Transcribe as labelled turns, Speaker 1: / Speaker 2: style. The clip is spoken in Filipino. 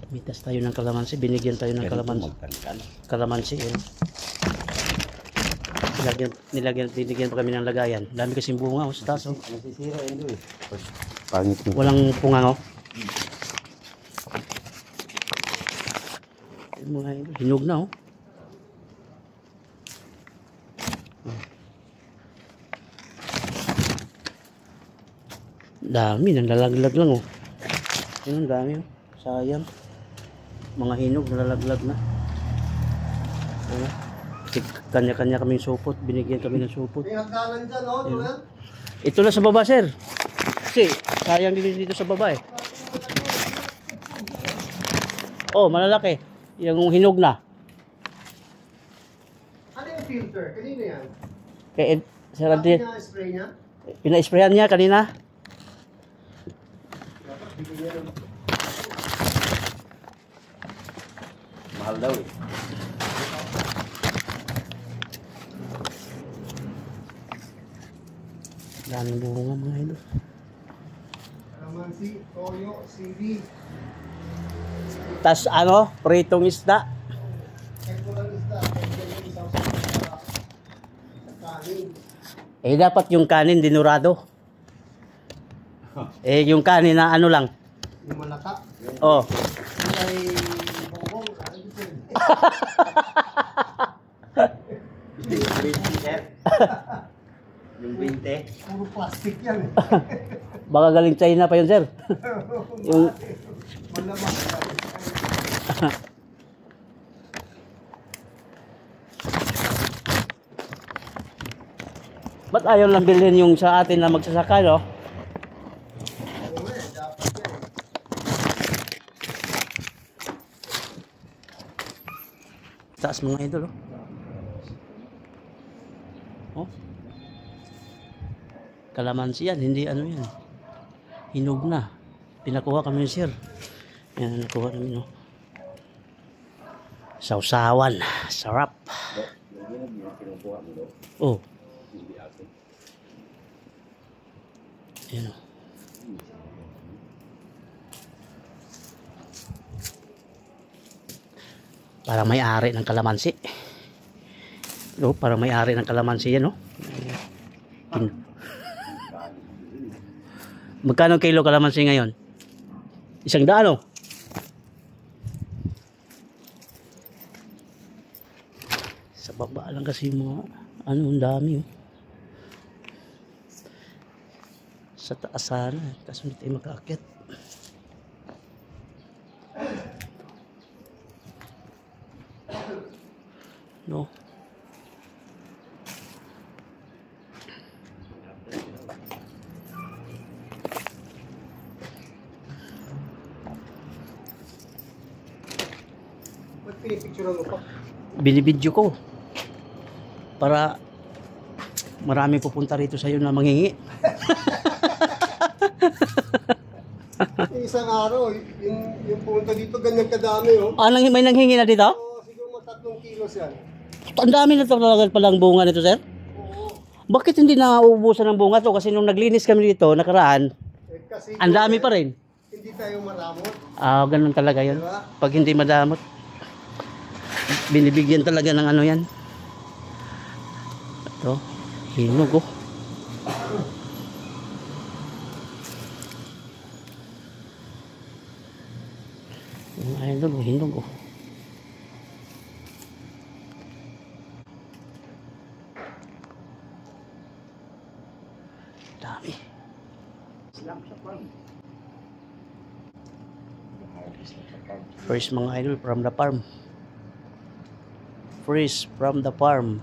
Speaker 1: Mitas tayo ng kalamansi. Binigyan tayo ng kalamansi. Kalamansi yun. Dinigyan pa kami ng lagayan. Dami kasing bunga o sa taas. Oh.
Speaker 2: Nasisira yun doon. Pangit mo.
Speaker 1: Walang pungang oh. Hinog na oh. Dami, nalalaglag lang oh. Yun, dami oh. Sayang. Mga hinog, nalalaglag na. Ano? Kanya-kanya kaming supot. Binigyan kami ng supot.
Speaker 3: Pinagdalan dyan oh, Joel.
Speaker 1: Ito na sa baba, sir. Kasi, sayang din dito sa baba eh. Oh, malalaki. Yung hinog na.
Speaker 3: Ano yung filter? Kanino yan?
Speaker 1: Kaya, sir,
Speaker 3: Pina-spray niya?
Speaker 1: pina-sprayan niya kanina.
Speaker 3: Dapat bigyan niya.
Speaker 2: Mahal daw eh.
Speaker 1: Daming bunga mga idol.
Speaker 3: Kalamansi, toyo, sili.
Speaker 1: Tas ano, pritong isda.
Speaker 3: Ito lang isda. Ito lang isang kanin.
Speaker 1: Eh dapat yung kanin dinurado. Eh yung kanin na ano lang.
Speaker 3: Yung malata.
Speaker 1: Oh.
Speaker 3: Yung ay bongbong. Ano dito yun?
Speaker 2: Yung 20.
Speaker 3: Puro plastic yan.
Speaker 1: Baka galing China pa yun, sir. Yung
Speaker 3: Malamang.
Speaker 1: ba't ayaw lang bilhin yung sa atin na magsasaka, no? Taas mga idol, oh. Oh. Kalamansi yan, hindi ano yan. Hinog na. Pinakuha kami, sir. Yan, nakuha namin, no. Sausawan. Sarap. Oh. Yan, oh. Para may-ari ng kalamansi. No, para may-ari ng kalamansi yan, no. Magkano kilo kalamansi ngayon? 100, oh. Sa baba lang kasi mga ano, ang dami, oh. Sa taas sana, kasi hindi tayo makaakyat. No.
Speaker 3: Ba't pinipicture mo pa?
Speaker 1: Binibidyo ko para marami pupunta rito sa iyo na manghingi.
Speaker 3: Isang araw, yung pumunta dito, ganyan kadami oh.
Speaker 1: Ah, may nanghingi na dito?
Speaker 3: Oo, siguro mga 3 kilos yan.
Speaker 1: Ang dami na talaga palang bunga nito, sir.
Speaker 3: Oo.
Speaker 1: Bakit hindi nauubusan ng bunga to? Kasi nung naglinis kami dito, nakaraan,
Speaker 3: Kasi
Speaker 1: ang dami pa rin.
Speaker 3: hindi tayo maramot.
Speaker 1: Ah, ganun talaga yun.
Speaker 3: Diba?
Speaker 1: Pag hindi madamot, binibigyan talaga ng ano yan. Ito, hinog, oh. Ayun, hinog, oh. Dami. Fresh mga idol from the farm. Fresh from the farm.